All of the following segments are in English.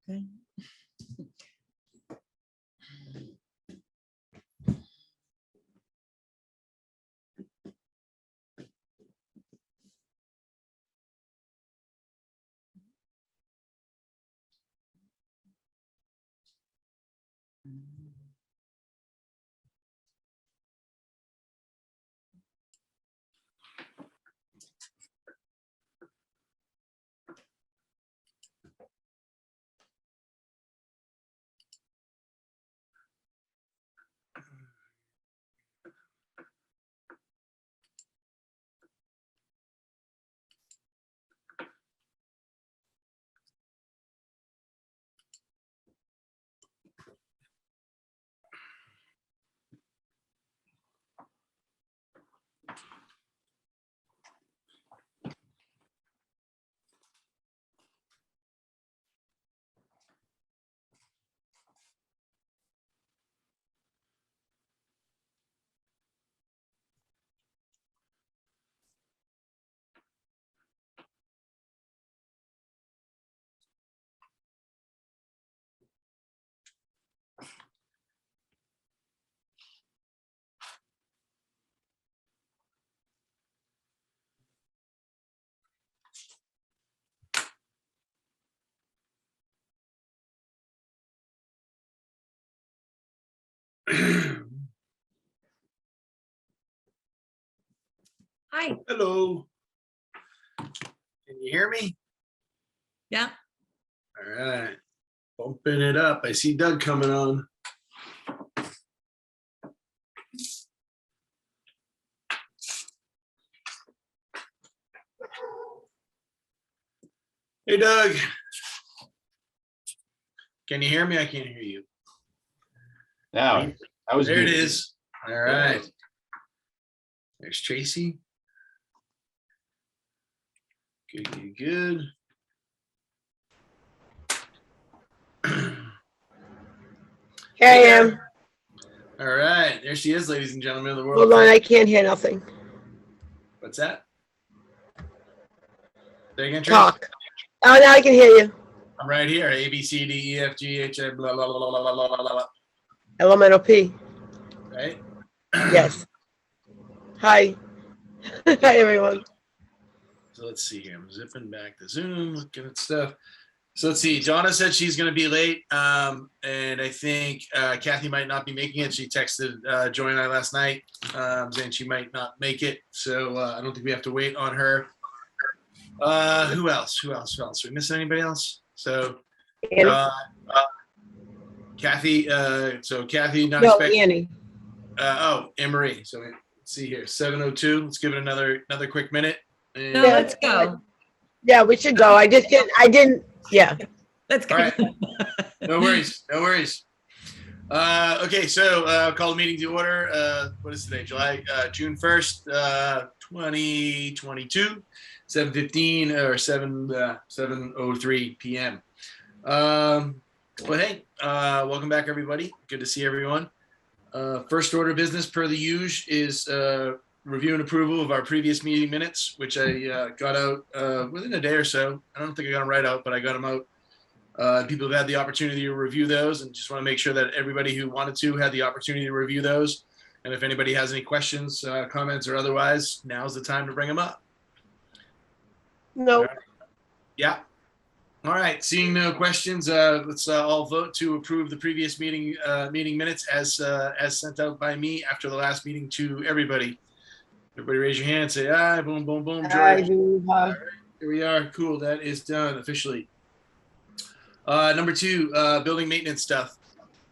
Okay. Hi. Hello. Can you hear me? Yeah. All right. Bumping it up. I see Doug coming on. Hey, Doug. Can you hear me? I can't hear you. Now, I was there. It muted. is. All right. There's Tracy. Good, good. Here I am. All right. There she is, ladies and gentlemen of the world. Hold on, I can't hear nothing. What's that? Say again, Tracy? Talk. Oh, now I can hear you. I'm right here. A, B, C, D, E, F, G, H, I, blah, blah, blah, blah, blah, blah, blah, blah. Elemental P. Right? Yes. Hi. Hi, everyone. So let's see here. I'm zipping back to Zoom, looking at stuff. So let's see. Donna said she's going to be late. And I think Kathy might not be making it. She texted Joy and I last night saying she might not make it. So I don't think we have to wait on her. Who else? Are we missing anybody else? So Kathy. So Kathy not expecting. Annie. Anne Marie. So let's see here. 7:02. Let's give it another quick minute. And, No, let's go. Yeah, we should go. I didn't. Yeah. Let's go. All right. No worries. Okay, so call the meeting to order. What is today? June 1st, 2022, 7:15 or 7:03 p.m. But hey, welcome back, everybody. Good to see everyone. First order of business per the usual is review and approval of our previous meeting minutes, which I got out within a day or so. I don't think I got them right out, but I got them out. People have had the opportunity to review those, and just want to make sure that everybody who wanted to had the opportunity to review those. And if anybody has any questions, comments, or otherwise, now's the time to bring them up. No. All right. Yeah. All right. Seeing no questions, let's all vote to approve the previous meeting minutes as sent out by me after the last meeting to everybody. Everybody raise your hand, say aye, boom, boom, boom. I George. do. All right, here we are. Cool. That is done officially. Number 2, building maintenance stuff.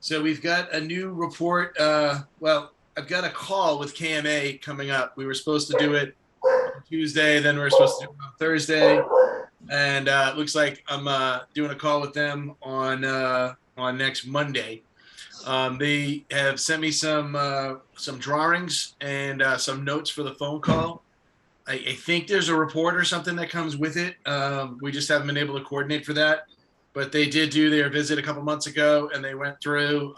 So we've got a new report. Well, I've got a call with KMA coming up. We were supposed to do it on Tuesday, then we were supposed to do it on Thursday. And it looks like I'm doing a call with them on next Monday. They have sent me some drawings and some notes for the phone call. I think there's a report or something that comes with it. We just haven't been able to coordinate for that. But they did do their visit a couple months ago, and they went through.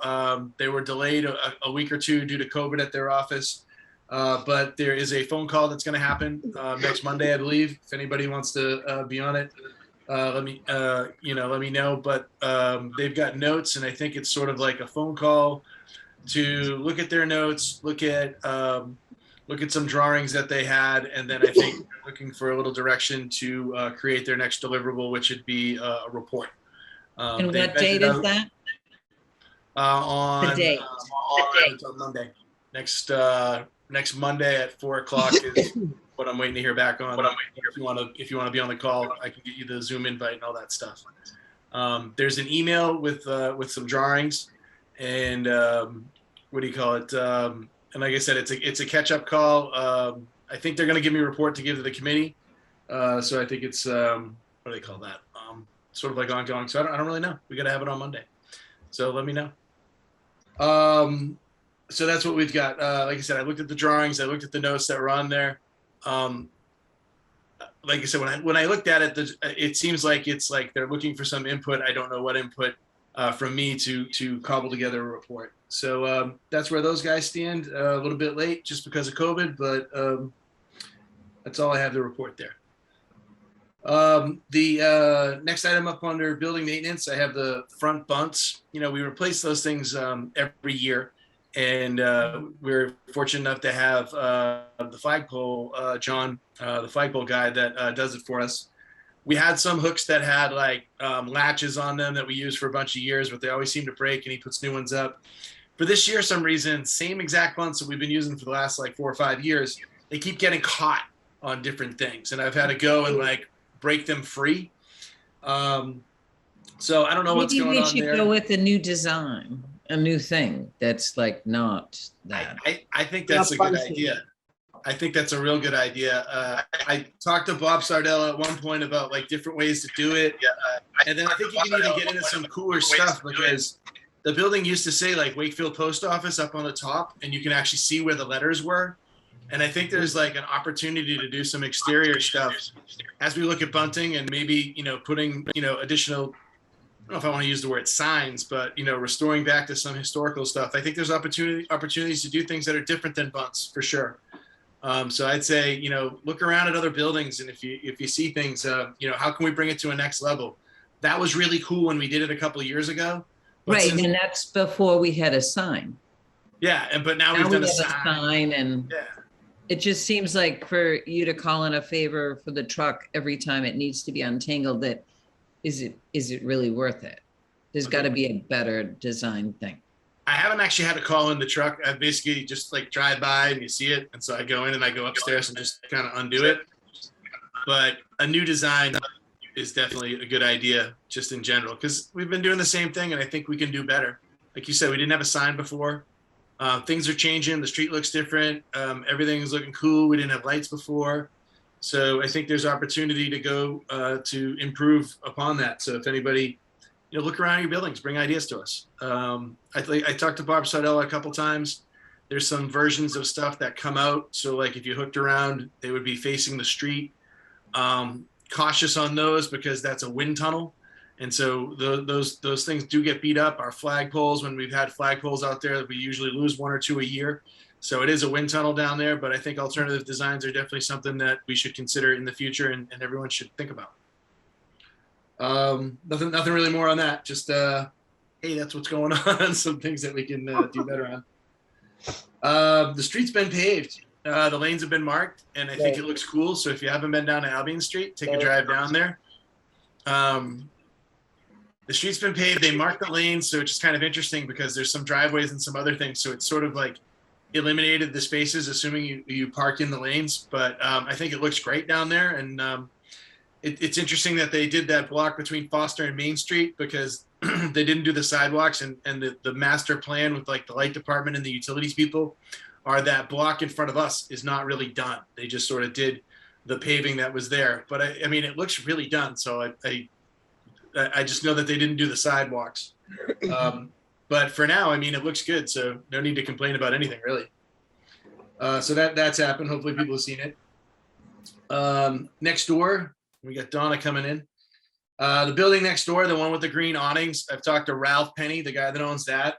They were delayed a week or two due to COVID at their office. But there is a phone call that's going to happen next Monday, I believe, if anybody wants to be on it. let me let me know. But they've got notes, and I think it's sort of like a phone call to look at their notes, look at some drawings that they had, and then I think they're looking for a little direction to create their next deliverable, which would be a report. And They what date measured is out, that? on The date. it's on Monday. Next Monday at 4:00 is what I'm waiting to hear back on. If you want to be on the call, I can get you the Zoom invite and all that stuff. There's an email with some drawings, and what do you call it? And like I said, it's a catch up call. I think they're going to give me a report to give to the committee. So I think it's what do they call that? Sort of like ongoing. So I don't really know. We got to have it on Monday. So let me know. So that's what we've got. Like I said, I looked at the drawings. I looked at the notes that were on there. Like I said, when I looked at it, it seems like it's like they're looking for some input. I don't know what input from me to cobble together a report. So that's where those guys stand. A little bit late just because of COVID, but that's all I have to report there. The next item up under building maintenance, I have the front bunts. We replace those things every year, and we're fortunate enough to have the flagpole, John, the flagpole guy that does it for us. We had some hooks that had like latches on them that we used for a bunch of years, but they always seem to break, and he puts new ones up. For this year, some reason, same exact bunts that we've been using for the last like 4 or 5 years, they keep getting caught on different things, and I've had to go and like break them free. So I don't know what's going on there. Maybe we should go with a new design, a new thing that's like not that. I think that's a good idea. I think that's a real good idea. I talked to Bob Sardella at one point about like different ways to do it. And then I think you can even get into some cooler stuff, because the building used to say like Wakefield Post Office up on the top, and you can actually see where the letters were. And I think there's like an opportunity to do some exterior stuff as we look at bunting, and maybe, putting, additional, I don't know if I want to use the word signs, but, restoring back to some historical stuff. I think there's opportunities to do things that are different than bunts for sure. So I'd say, look around at other buildings, and if you see things, how can we bring it to a next level? That was really cool when we did it a couple of years ago. Right, and that's before we had a sign. Yeah, but now we've done a sign, and yeah. It just seems like for you to call in a favor for the truck every time it needs to be untangled, that is it really worth it? There's got to be a better design thing. I haven't actually had to call in the truck. I basically just like drive by and you see it, and so I go in and I go upstairs and just kind of undo it. But a new design is definitely a good idea, just in general, because we've been doing the same thing, and I think we can do better. Like you said, we didn't have a sign before. Things are changing. The street looks different. Everything is looking cool. We didn't have lights before. So I think there's opportunity to go to improve upon that. So if anybody, look around your buildings, bring ideas to us. I talked to Bob Sardella a couple times. There's some versions of stuff that come out. So like if you hooked around, they would be facing the street. Cautious on those, because that's a wind tunnel. And so those things do get beat up. Our flagpoles, when we've had flagpoles out there, we usually lose 1 or 2 a year. So it is a wind tunnel down there, but I think alternative designs are definitely something that we should consider in the future, and everyone should think about. Nothing really more on that. Just, hey, that's what's going on. Some things that we can do better on. The street's been paved. The lanes have been marked, and I think it looks cool. So if you haven't been down to Albion Street, take a drive down there. The street's been paved. They marked the lanes, so it's just kind of interesting because there's some driveways and some other things. So it's sort of like eliminated the spaces, assuming you park in the lanes. But I think it looks great down there. And it's interesting that they did that block between Foster and Main Street, because they didn't do the sidewalks, and the master plan with like the light department and the utilities people are that block in front of us is not really done. They just sort of did the paving that was there. But I mean, it looks really done. So I just know that they didn't do the sidewalks. But for now, I mean, it looks good. So no need to complain about anything really. So that's happened. Hopefully people have seen it. Next door, we got Donna coming in. The building next door, the one with the green awnings, I've talked to Ralph Penny, the guy that owns that.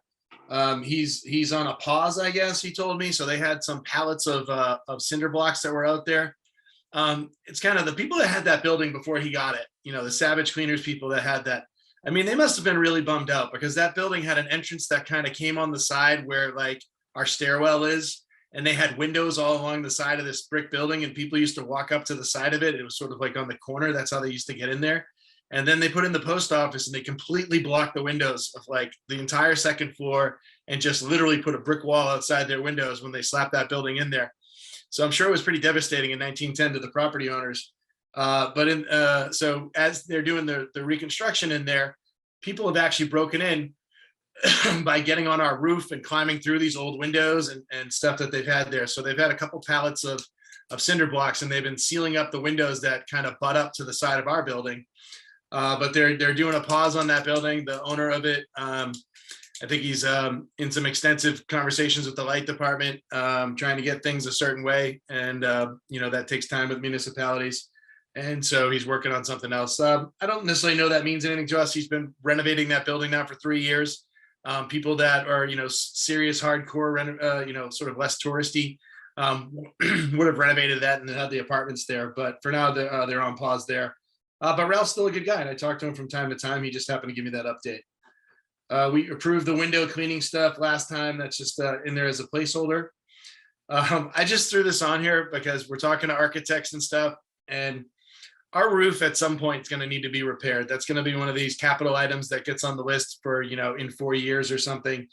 He's on a pause, I guess he told me. So they had some pallets of cinder blocks that were out there. It's kind of the people that had that building before he got it, the Savage Cleaners people that had that. I mean, they must have been really bummed out because that building had an entrance that kind of came on the side where like our stairwell is, and they had windows all along the side of this brick building, and people used to walk up to the side of it. It was sort of like on the corner. That's how they used to get in there. And then they put in the post office and they completely blocked the windows of like the entire second floor and just literally put a brick wall outside their windows when they slapped that building in there. So I'm sure it was pretty devastating in 1910 to the property owners. So as they're doing the reconstruction in there, people have actually broken in by getting on our roof and climbing through these old windows and stuff that they've had there. So they've had a couple pallets of cinder blocks, and they've been sealing up the windows that kind of butt up to the side of our building. But they're doing a pause on that building. The owner of it, I think he's in some extensive conversations with the light department, trying to get things a certain way. And, that takes time with municipalities. And so he's working on something else. I don't necessarily know that means anything to us. He's been renovating that building now for 3 years. People that are, serious, hardcore, sort of less touristy would have renovated that and had the apartments there. But for now, they're on pause there. But Ralph's still a good guy, and I talk to him from time to time. He just happened to give me that update. We approved the window cleaning stuff last time. That's just in there as a placeholder. I just threw this on here because we're talking to architects and stuff, and our roof at some point is going to need to be repaired. That's going to be one of these capital items that gets on the list for, in 4 years or something.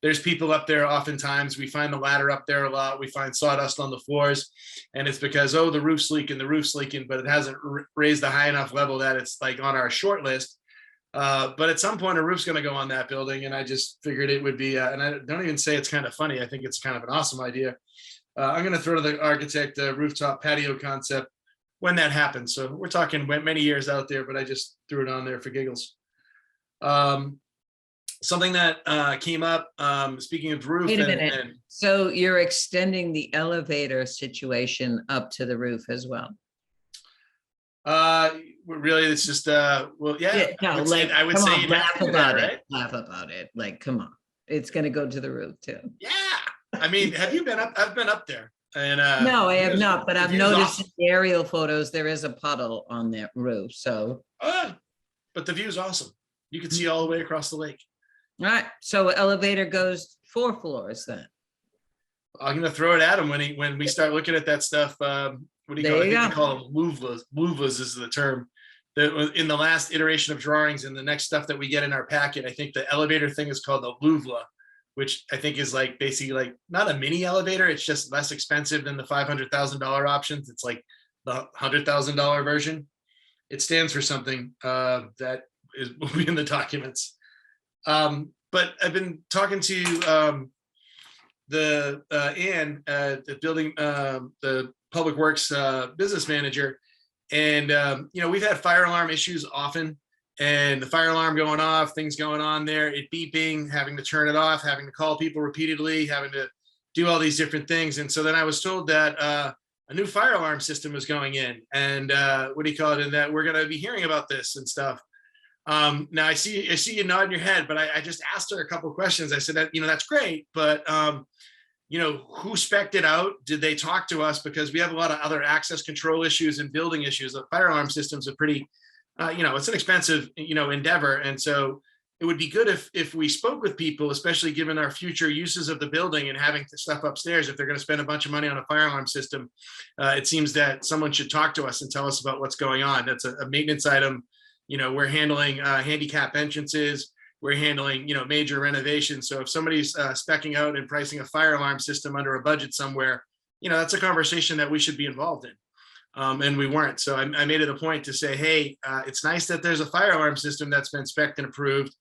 There's people up there. Oftentimes we find the ladder up there a lot. We find sawdust on the floors, and it's because, the roof's leaking, but it hasn't raised a high enough level that it's like on our short list. But at some point a roof's going to go on that building. And I just figured it would be, and I don't even say it's kind of funny. I think it's kind of an awesome idea. I'm going to throw to the architect the rooftop patio concept when that happens. So we're talking many years out there, but I just threw it on there for giggles. Something that came up, speaking of roof. Wait a minute. So you're extending the elevator situation up to the roof as well? Really, it's just, yeah. No, I would say laugh about it. Right? Laugh about it. Like, come on. It's going to go to the roof too. Yeah. I mean, have you been up? I've been up there. And no, I have not, but I've noticed awesome. in the aerial photos there is a puddle on that roof. So, but the view is awesome. You can see all the way across the lake. All right. So elevator goes 4 floors then. I'm gonna throw it at him when we start looking at that stuff. What do you call it? I think we call them louvlas. Louvlas is the term. In the last iteration of drawings and the next stuff that we get in our packet, I think the elevator thing is called the louvla, which I think is like basically like not a mini elevator. It's just less expensive than the $500,000 options. It's like the $100,000 version. It stands for something that will be in the documents. But I've been talking to Ann, the building, the public works business manager, and we've had fire alarm issues often. And the fire alarm going off, things going on there, it beeping, having to turn it off, having to call people repeatedly, having to do all these different things. And so then I was told that a new fire alarm system was going in, and and that we're going to be hearing about this and stuff. Now I see you nodding your head, but I just asked her a couple of questions. I said that, that's great, but who spec'd it out? Did they talk to us? Because we have a lot of other access control issues and building issues. The fire alarm systems are pretty, it's an expensive, endeavor. And so it would be good if we spoke with people, especially given our future uses of the building and having stuff upstairs. If they're going to spend a bunch of money on a fire alarm system, it seems that someone should talk to us and tell us about what's going on. That's a maintenance item. We're handling handicap entrances. We're handling, major renovations. So if somebody's speccing out and pricing a fire alarm system under a budget somewhere, that's a conversation that we should be involved in. And we weren't. So I made it a point to say, hey, it's nice that there's a fire alarm system that's been specced and approved.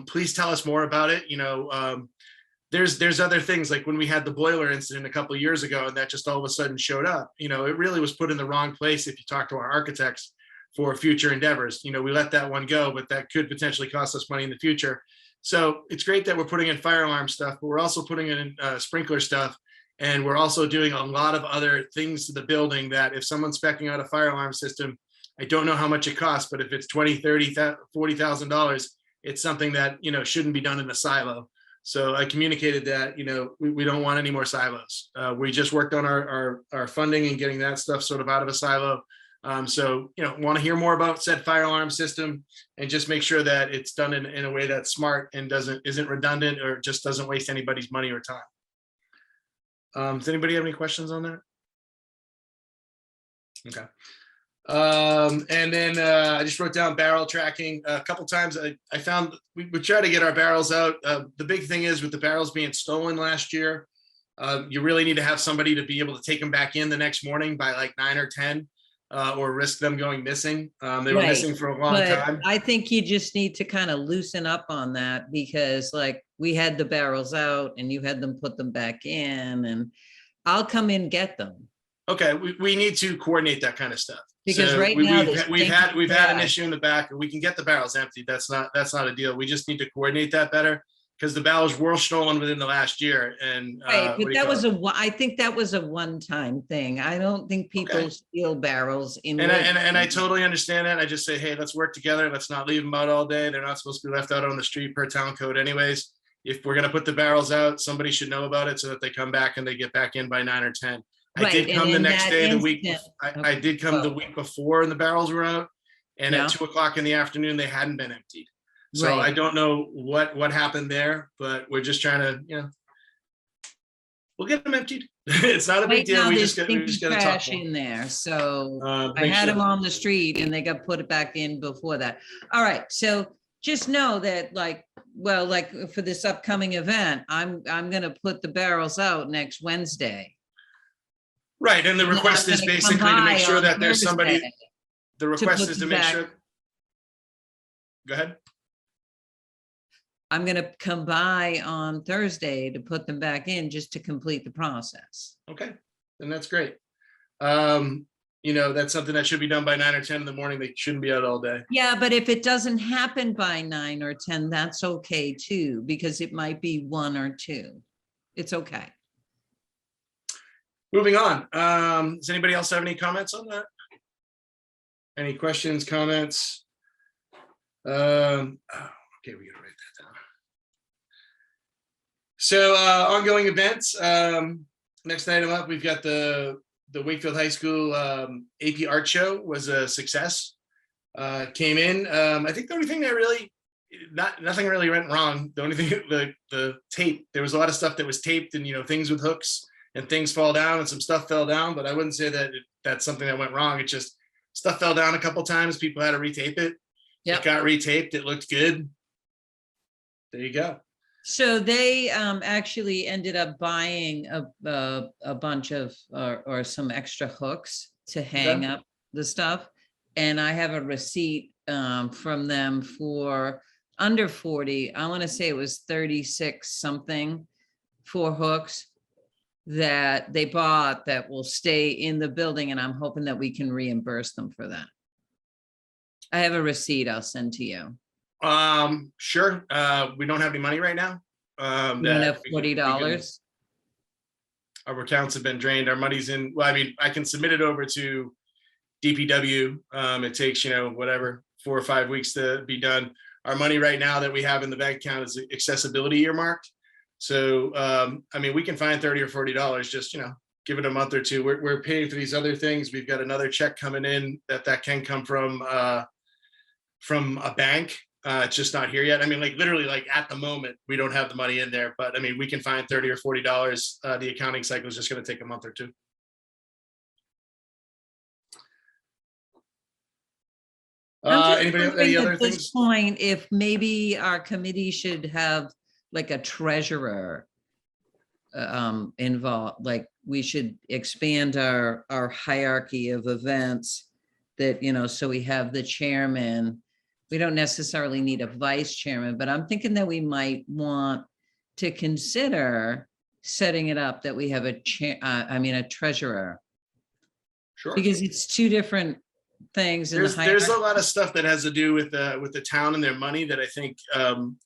Please tell us more about it. There's other things, like when we had the boiler incident a couple of years ago, and that just all of a sudden showed up. It really was put in the wrong place. If you talk to our architects for future endeavors, we let that one go, but that could potentially cost us money in the future. So it's great that we're putting in fire alarm stuff, but we're also putting in sprinkler stuff. And we're also doing a lot of other things to the building that if someone's speccing out a fire alarm system, I don't know how much it costs, but if it's $20,000, $30,000, $40,000, it's something that, shouldn't be done in a silo. So I communicated that, we don't want any more silos. We just worked on our funding and getting that stuff sort of out of a silo. So, want to hear more about said fire alarm system and just make sure that it's done in a way that's smart and isn't redundant or just doesn't waste anybody's money or time. Does anybody have any questions on that? Okay. And then I just wrote down barrel tracking. A couple times I found we try to get our barrels out. The big thing is with the barrels being stolen last year, you really need to have somebody to be able to take them back in the next morning by like 9 or 10, or risk them going missing. They were missing for a long time. I think you just need to kind of loosen up on that, because like we had the barrels out and you had them put them back in, and I'll come in, get them. Okay, we need to coordinate that kind of stuff. Because So right now we've had an issue in the back, and we can get the barrels empty. That's not a deal. We just need to coordinate that better, because the barrels were stolen within the last year. And right, but I think that was a one-time thing. I don't think people steal barrels in. And I totally understand that. I just say, hey, let's work together. Let's not leave them out all day. They're not supposed to be left out on the street per town code anyways. If we're gonna put the barrels out, somebody should know about it so that they come back and they get back in by 9 or 10. I did come the next day, the week. I did come the week before, and the barrels were out. And at 2 o'clock in the afternoon, they hadn't been emptied. So I don't know what happened there, but we're just trying to, we'll get them emptied. It's not a big deal. We just got to talk in there. So I had them on the street, and they got put back in before that. All right, so just know that, like for this upcoming event, I'm going to put the barrels out next Wednesday. Right, and the request is basically to make sure that there's somebody. The request is to make sure. Go ahead. I'm gonna come by on Thursday to put them back in, just to complete the process. Okay, then that's great. That's something that should be done by 9 or 10 in the morning. They shouldn't be out all day. Yeah, but if it doesn't happen by 9 or 10, that's okay too, because it might be 1 or 2. It's okay. Moving on. Does anybody else have any comments on that? Any questions, comments? Okay, we gotta write that down. So ongoing events. Next item up, we've got the Wakefield High School AP Art Show was a success. Came in. I think the only thing that really, nothing really went wrong. The only thing, the tape. There was a lot of stuff that was taped, and things with hooks. And things fall down, and some stuff fell down, but I wouldn't say that that's something that went wrong. It just stuff fell down a couple times. People had to retape it. It got retaped. It looked good. There you go. So they actually ended up buying a bunch of or some extra hooks to hang up the stuff, and I have a receipt from them for under 40. I want to say it was 36 something for hooks that they bought that will stay in the building, and I'm hoping that we can reimburse them for that. I have a receipt I'll send to you. Sure. We don't have any money right now. We have $40. Our accounts have been drained. Our money's in. Well, I mean, I can submit it over to DPW. It takes, 4 or 5 weeks to be done. Our money right now that we have in the bank account is accessibility earmarked. So, I mean, we can find $30 or $40, just, give it a month or two. We're paying for these other things. We've got another check coming in that can come from a bank. It's just not here yet. I mean, literally, at the moment, we don't have the money in there, but I mean, we can find $30 or $40. The accounting cycle is just going to take a month or two. Any other things? At this point, if maybe our committee should have like a treasurer involved, like we should expand our hierarchy of events that, so we have the chairman. We don't necessarily need a vice chairman, but I'm thinking that we might want to consider setting it up that we have a treasurer. Sure. Because it's 2 different things. There's a lot of stuff that has to do with the town and their money that I think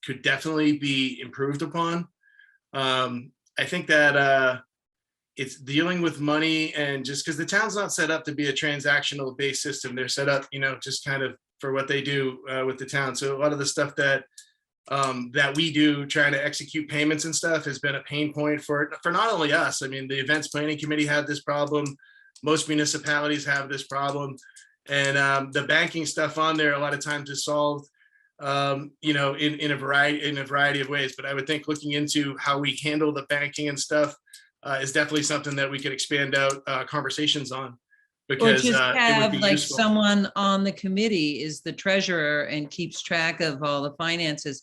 could definitely be improved upon. I think that it's dealing with money, and just because the town's not set up to be a transactional based system, they're set up, just kind of for what they do with the town. So a lot of the stuff that that we do trying to execute payments and stuff has been a pain point for not only us. I mean, the events planning committee had this problem. Most municipalities have this problem. And the banking stuff on there a lot of times is solved, you know, in a variety of ways. But I would think looking into how we handle the banking and stuff is definitely something that we could expand out conversations on. Or Because just it would have be like useful. someone on the committee is the treasurer and keeps track of all the finances.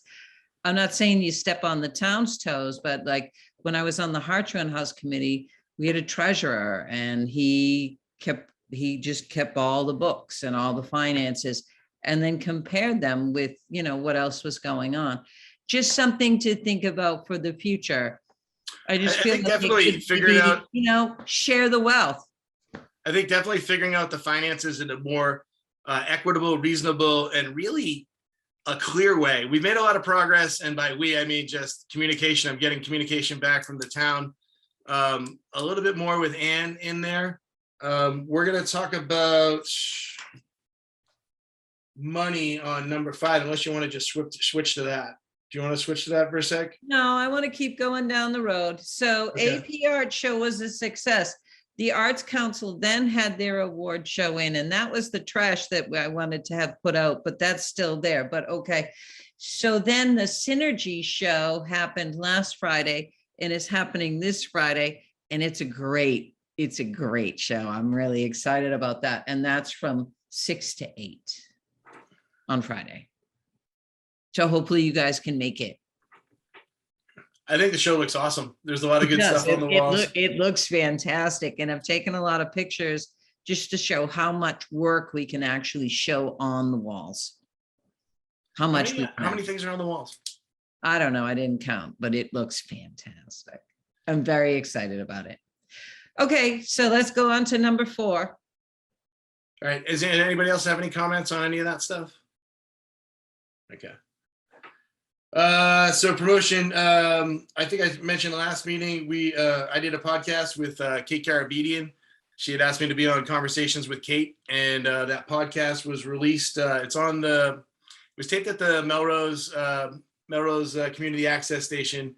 I'm not saying you step on the town's toes, but like when I was on the Hartshorn House Committee, we had a treasurer and he just kept all the books and all the finances and then compared them with, you know, what else was going on. Just something to think about for the future. I just I feel think like it definitely could figuring be, out- you know, share the wealth. I think definitely figuring out the finances in a more equitable, reasonable, and really a clear way. We've made a lot of progress, and by we, I mean just communication. I'm getting communication back from the town. A little bit more with Ann in there. We're going to talk about money on number 5, unless you want to just switch to that. Do you want to switch to that for a sec? No, I want to keep going down the road. So Okay. AP Art Show was a success. The Arts Council then had their award show in, and that was the trash that I wanted to have put out, but that's still there, but okay. So then the Synergy show happened last Friday and is happening this Friday, and it's a great show. I'm really excited about that. And that's from 6 to 8 on Friday. So hopefully you guys can make it. I think the show looks awesome. There's a lot of good stuff on the walls. It looks fantastic. And I've taken a lot of pictures just to show how much work we can actually show on the walls. How much How many things are on the walls? I don't know. I didn't count, but it looks fantastic. I'm very excited about it. Okay, so let's go on to number 4. All right. Is anybody else have any comments on any of that stuff? Okay. So promotion. I think I mentioned the last meeting. I did a podcast with Kate Carabedian. She had asked me to be on Conversations with Kate, and that podcast was released. It was taped at the Melrose Community Access Station,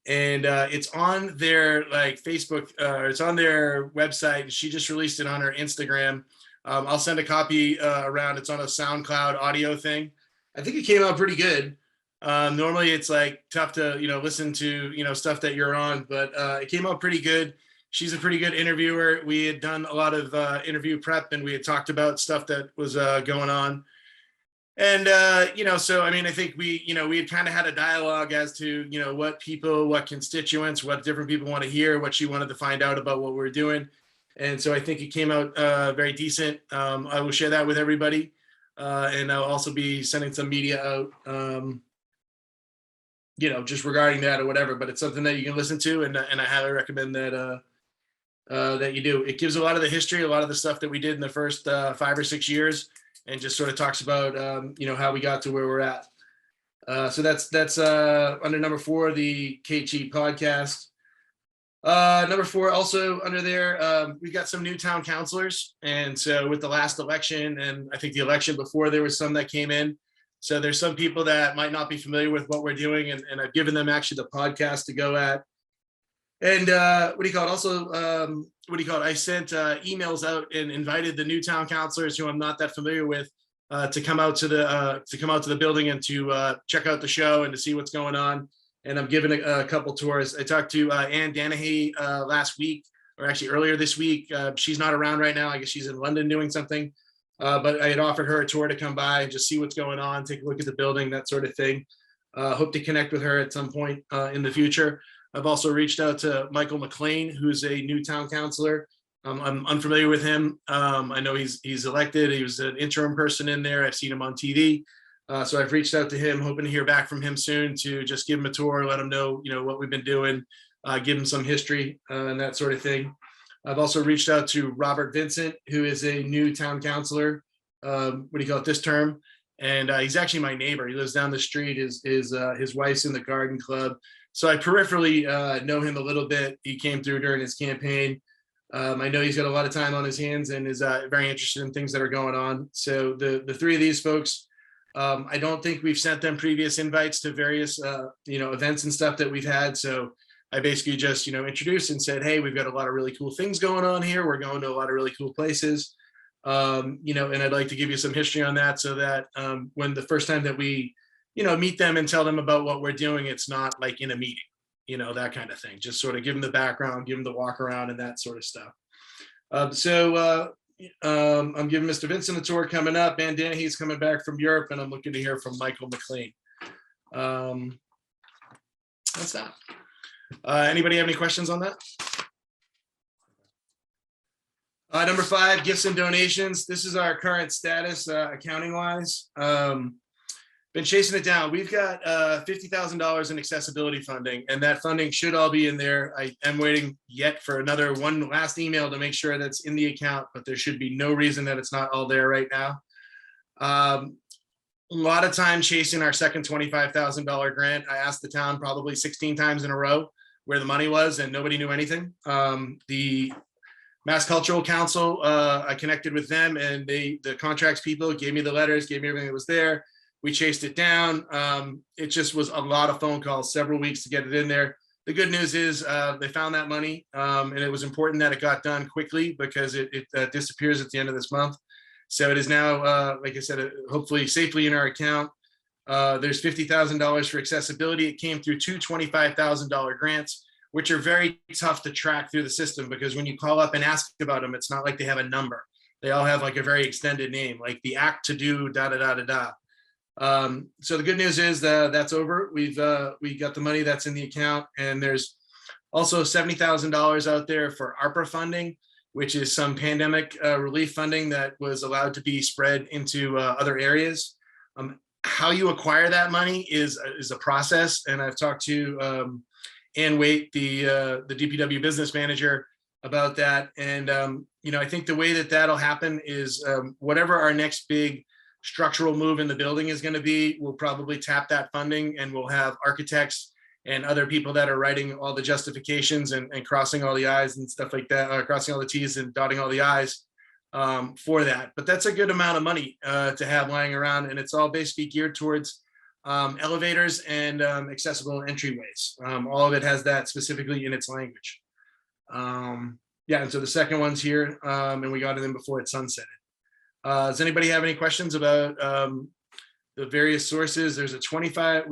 and it's on their like Facebook, it's on their website, and she just released it on her Instagram. I'll send a copy around. It's on a SoundCloud audio thing. I think it came out pretty good. Normally it's like tough to, listen to, stuff that you're on, but it came out pretty good. She's a pretty good interviewer. We had done a lot of interview prep, and we had talked about stuff that was going on. And, so, I mean, I think we had kind of had a dialogue as to, what constituents, what different people want to hear, what she wanted to find out about what we're doing. And so I think it came out very decent. I will share that with everybody. And I'll also be sending some media out, just regarding that or whatever, but it's something that you can listen to. And I highly recommend that that you do. It gives a lot of the history, a lot of the stuff that we did in the first 5 or 6 years, and just sort of talks about, how we got to where we're at. So that's under number 4, the KG podcast. Number 4, also under there, we got some new town councilors. And so with the last election, and I think the election before, there was some that came in. So there's some people that might not be familiar with what we're doing, and I've given them actually the podcast to go at. And I sent emails out and invited the new town councilors who I'm not that familiar with to come out to the building and to check out the show and to see what's going on. And I'm giving a couple tours. I talked to Ann Danahy last week, or actually earlier this week. She's not around right now. I guess she's in London doing something. But I had offered her a tour to come by and just see what's going on, take a look at the building, that sort of thing. Hope to connect with her at some point in the future. I've also reached out to Michael Mclean, who's a new town councilor. I'm unfamiliar with him. I know he's elected. He was an interim person in there. I've seen him on TV. So I've reached out to him, hoping to hear back from him soon to just give him a tour, let him know, what we've been doing, give him some history and that sort of thing. I've also reached out to Robert Vincent, who is a new town councilor, this term. And he's actually my neighbor. He lives down the street. His wife's in the garden club. So I peripherally know him a little bit. He came through during his campaign. I know he's got a lot of time on his hands and is very interested in things that are going on. So the 3 of these folks I don't think we've sent them previous invites to various, events and stuff that we've had. So I basically just, introduced and said, hey, we've got a lot of really cool things going on here. We're going to a lot of really cool places. And I'd like to give you some history on that so that when the first time that we, meet them and tell them about what we're doing, it's not like in a meeting, that kind of thing. Just sort of give them the background, give them the walk around and that sort of stuff. I'm giving Mr. Vincent a tour coming up. And He's coming back from Europe, and I'm looking to hear from Michael Mclean. That's that. Anybody have any questions on that? Number 5, gifts and donations. This is our current status accounting wise. Been chasing it down. We've got $50,000 in accessibility funding, and that funding should all be in there. I am waiting yet for one last email to make sure that's in the account, but there should be no reason that it's not all there right now. A lot of time chasing our second $25,000 grant. I asked the town probably 16 times in a row where the money was, and nobody knew anything. The Mass Cultural Council, I connected with them, and the contracts people gave me the letters, gave me everything that was there. We chased it down. It just was a lot of phone calls, several weeks to get it in there. The good news is they found that money, and it was important that it got done quickly because it disappears at the end of this month. So it is now, like I said, hopefully safely in our account. There's $50,000 for accessibility. It came through 2 $25,000 grants, which are very tough to track through the system because when you call up and ask about them, it's not like they have a number. They all have like a very extended name, like the act to do, da da da da da. So the good news is that's over. We got the money that's in the account, and there's also $70,000 out there for ARPA funding, which is some pandemic relief funding that was allowed to be spread into other areas. How you acquire that money is a process, and I've talked to Ann Waite, the DPW business manager, about that. And I think the way that that'll happen is whatever our next big structural move in the building is going to be, we'll probably tap that funding, and we'll have architects and other people that are writing all the justifications and crossing all the I's and stuff like that, crossing all the T's and dotting all the I's for that. But that's a good amount of money to have lying around, and it's all basically geared towards elevators and accessible entryways. All of it has that specifically in its language. And so the second one's here, and we got it in before it sunsetted. Does anybody have any questions about the various sources? We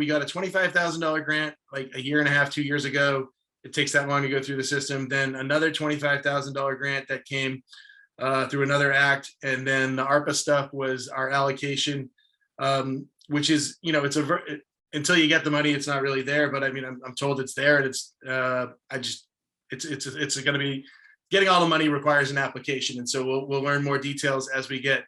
got a $25,000 grant like a year and a half, 2 years ago. It takes that long to go through the system. Then another $25,000 grant that came through another act. And then the ARPA stuff was our allocation, which is, until you get the money, it's not really there. But I mean, I'm told it's there, and it's going to be, getting all the money requires an application. And so we'll learn more details as we get,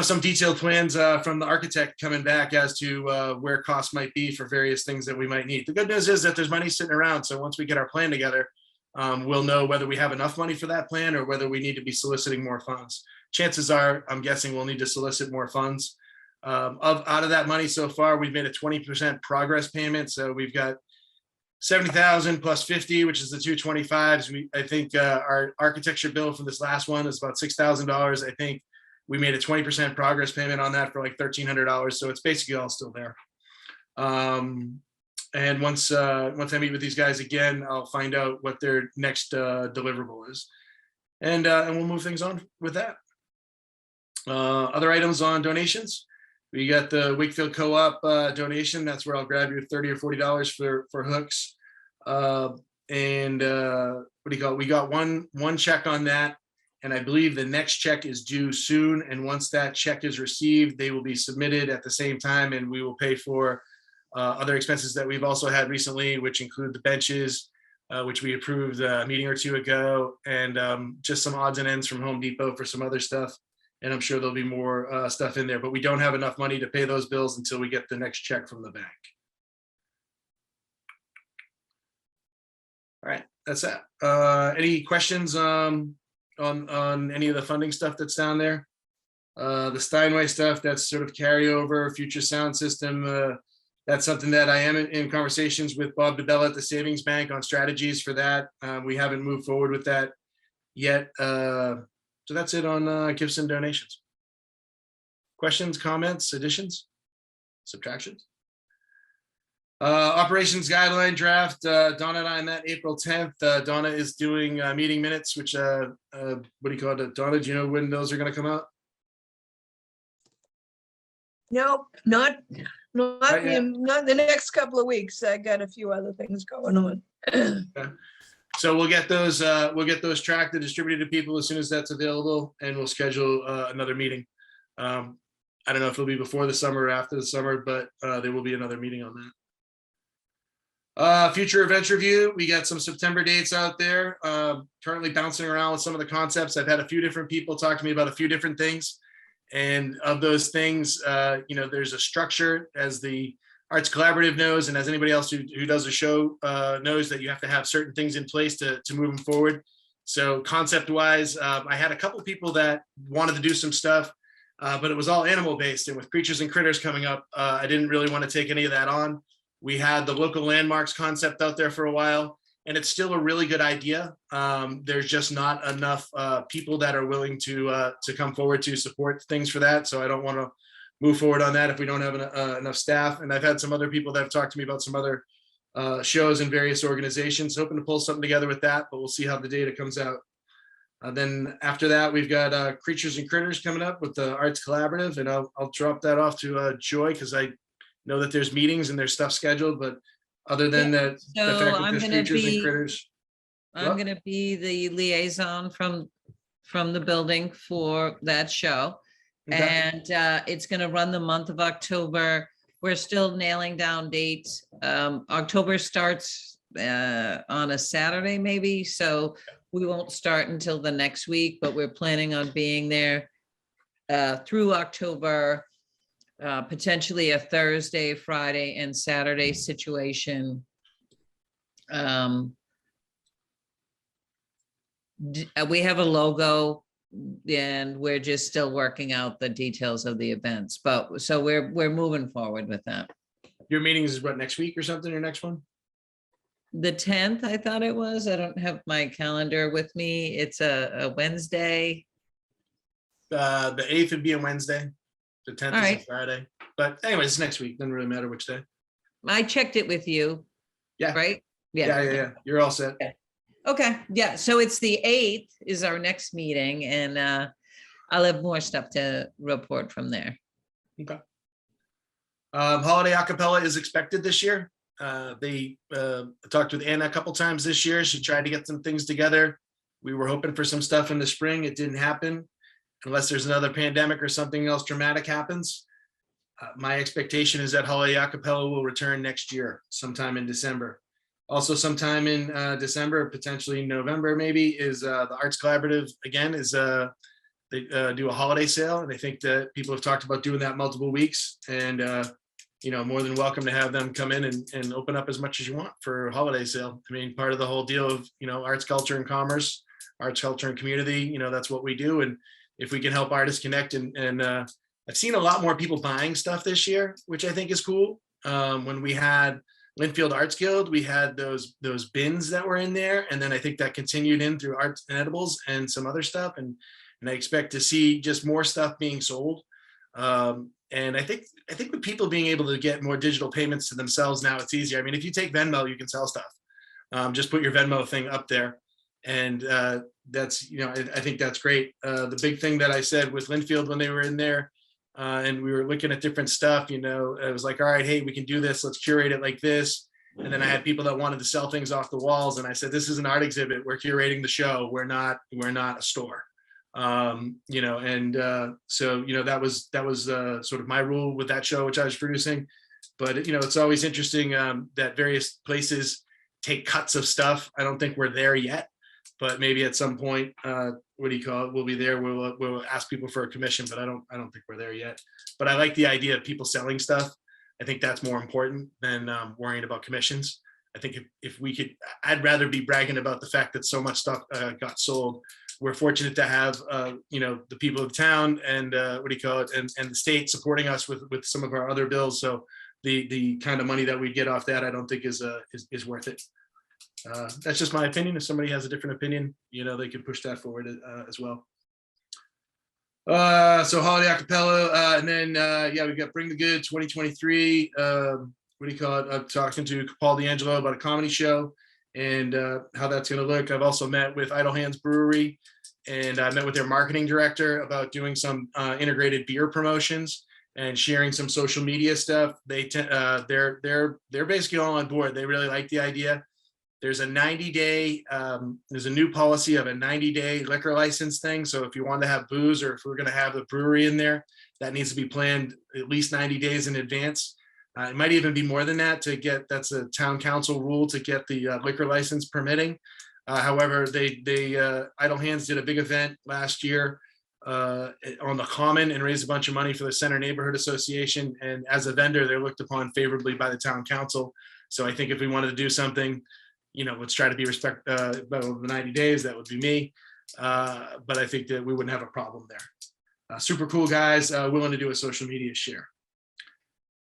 some detailed plans from the architect coming back as to where costs might be for various things that we might need. The good news is that there's money sitting around. So once we get our plan together, we'll know whether we have enough money for that plan or whether we need to be soliciting more funds. Chances are, I'm guessing we'll need to solicit more funds. Out of that money so far, we've made a 20% progress payment. So we've got 70,000 plus 50, which is the 225s. I think our architecture bill for this last one is about $6,000. I think we made a 20% progress payment on that for like $1,300. So it's basically all still there. And once I meet with these guys again, I'll find out what their next deliverable is, and we'll move things on with that. Other items on donations. We got the Wakefield Co-op donation. That's where I'll grab your $30 or $40 for hooks. And what do you call it? We got one check on that, and I believe the next check is due soon. And once that check is received, they will be submitted at the same time, and we will pay for other expenses that we've also had recently, which include the benches, which we approved a meeting or two ago, and just some odds and ends from Home Depot for some other stuff. And I'm sure there'll be more stuff in there, but we don't have enough money to pay those bills until we get the next check from the bank. All right, that's that. Any questions on any of the funding stuff that's down there? The Steinway stuff, that's sort of carryover, future sound system. That's something that I am in conversations with Bob DeBella at the Savings Bank on strategies for that. We haven't moved forward with that yet. So that's it on gifts and donations. questions, comments, additions, subtractions? Operations guideline draft. Donna and I met April 10th. Donna is doing meeting minutes, which what do you call it? Donna, do you know when those are going to come out? No, not Not yet. not the next couple of weeks. I got a few other things going on. So we'll get those tracked and distributed to people as soon as that's available, and we'll schedule another meeting. I don't know if it'll be before the summer or after the summer, but there will be another meeting on that. Future events review. We got some September dates out there. Currently bouncing around with some of the concepts. I've had a few different people talk to me about a few different things. And of those things, there's a structure, as the Arts Collaborative knows, and as anybody else who does a show knows, that you have to have certain things in place to move them forward. So concept wise, I had a couple of people that wanted to do some stuff, but it was all animal based. And with Creatures and Critters coming up, I didn't really want to take any of that on. We had the local landmarks concept out there for a while, and it's still a really good idea. There's just not enough people that are willing to come forward to support things for that. So I don't want to move forward on that if we don't have enough staff. And I've had some other people that have talked to me about some other shows in various organizations, hoping to pull something together with that, but we'll see how the data comes out. Then after that, we've got Creatures and Critters coming up with the Arts Collaborative, and I'll drop that off to Joy, because I know that there's meetings and there's stuff scheduled, but other than that, So the fact that I'm there's gonna Creatures and be- Critters. I'm What? gonna be the liaison from the building for that show. Okay. And it's gonna run the month of October. We're still nailing down dates. October starts on a Saturday maybe, so we won't start until the next week, but we're planning on being there through October. Potentially a Thursday, Friday, and Saturday situation. We have a logo, and we're just still working out the details of the events, but so we're moving forward with that. Your meetings is what, next week or something, your next one? The 10th, I thought it was. I don't have my calendar with me. It's a Wednesday. The 8th would be a Wednesday. The 10th is a Alright. Friday. But anyways, it's next week. Doesn't really matter which day. I checked it with you. Yeah. Right? Yeah. You're all set. Okay, yeah, so it's the 8th is our next meeting, and I'll have more stuff to report from there. Okay. Holiday Acapella is expected this year. They talked with Anna a couple times this year. She tried to get some things together. We were hoping for some stuff in the spring. It didn't happen unless there's another pandemic or something else dramatic happens. My expectation is that Holiday Acapella will return next year, sometime in December. Also sometime in December, potentially November maybe, is the Arts Collaborative again, is they do a holiday sale, and I think that people have talked about doing that multiple weeks, and more than welcome to have them come in and open up as much as you want for a holiday sale. I mean, part of the whole deal of arts, culture, and commerce, arts, culture, and community, that's what we do. And if we can help artists connect, and I've seen a lot more people buying stuff this year, which I think is cool. When we had Linfield Arts Guild, we had those bins that were in there, and then I think that continued in through Arts and Edibles and some other stuff, and I expect to see just more stuff being sold. And I think with people being able to get more digital payments to themselves now, it's easier. I mean, if you take Venmo, you can sell stuff. Just put your Venmo thing up there, and that's I think that's great. The big thing that I said with Linfield when they were in there, and we were looking at different stuff, it was like, all right, hey, we can do this. Let's curate it like this. And then I had people that wanted to sell things off the walls, and I said, this is an art exhibit. We're curating the show. We're not a store. So that was sort of my rule with that show, which I was producing. But it's always interesting that various places take cuts of stuff. I don't think we're there yet, but maybe at some point, we'll be there. We'll ask people for a commission, but I don't think we're there yet. But I like the idea of people selling stuff. I think that's more important than worrying about commissions. I think if we could, I'd rather be bragging about the fact that so much stuff got sold. We're fortunate to have, the people of the town and and the state supporting us with some of our other bills. So the kind of money that we get off that, I don't think is worth it. That's just my opinion. If somebody has a different opinion, they can push that forward as well. So holiday acapella, and then yeah, we got Bring the Good 2023. What do you call it? I'm talking to Paul D'Angelo about a comedy show and how that's going to look. I've also met with Idle Hands Brewery, and I met with their marketing director about doing some integrated beer promotions and sharing some social media stuff. They're basically all on board. They really like the idea. There's a 90-day, there's a new policy of a 90-day liquor license thing. So if you want to have booze, or if we're going to have the brewery in there, that needs to be planned at least 90 days in advance. It might even be more than that to get, that's a town council rule to get the liquor license permitting. However, Idle Hands did a big event last year on the Common and raised a bunch of money for the Center Neighborhood Association. And as a vendor, they're looked upon favorably by the town council. So I think if we wanted to do something, let's try to be respectful of the 90 days. That would be me. But I think that we wouldn't have a problem there. Super cool guys, willing to do a social media share.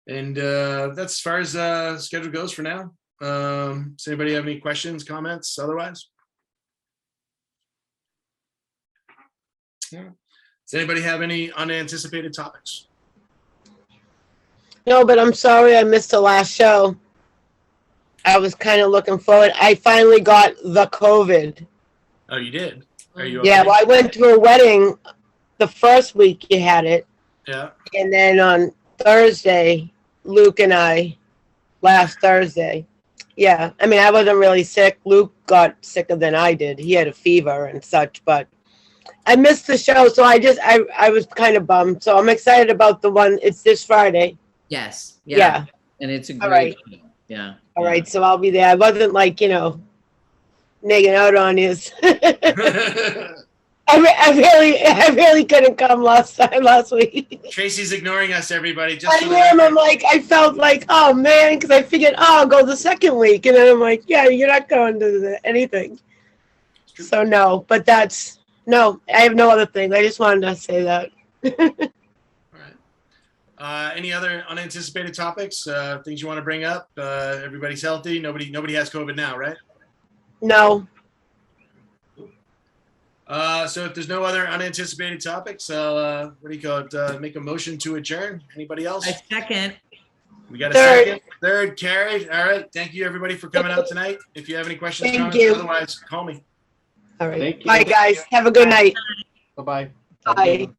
And that's as far as schedule goes for now. Does anybody have any questions, comments, otherwise? Yeah. Does anybody have any unanticipated topics? No, but I'm sorry I missed the last show. I was kind of looking forward. I finally got the COVID. Oh, you did? Are you okay? Yeah, well, I went to a wedding the first week you had it. Yeah. And then on Thursday, Luke and I, last Thursday. Yeah, I mean, I wasn't really sick. Luke got sicker than I did. He had a fever and such, but I missed the show. So I was kind of bummed. So I'm excited about the one. It's this Friday. Yes. Yeah. And it's a All great right. show. Yeah. All right, so I'll be there. I wasn't like, nagging out on you. I really couldn't come last week. Tracy's ignoring us, everybody. Just I am. I'm like, I felt like, oh man, because I figured, I'll go the second week, and then I'm like, yeah, you're not going to anything. So no, but no. I have no other thing. I just wanted to say that. All right. Any other unanticipated topics? Things you want to bring up? Everybody's healthy. Nobody has COVID now, right? No. So if there's no other unanticipated topics, what do you call it? Make a motion to adjourn. Anybody else? A second. We got a Third. second. Third, Carrie. All right. Thank you, everybody, for coming out tonight. If you have any questions, Thank comments, you. otherwise, call me. All right. Thank you. Bye, guys. Have a good night. Bye-bye. Bye.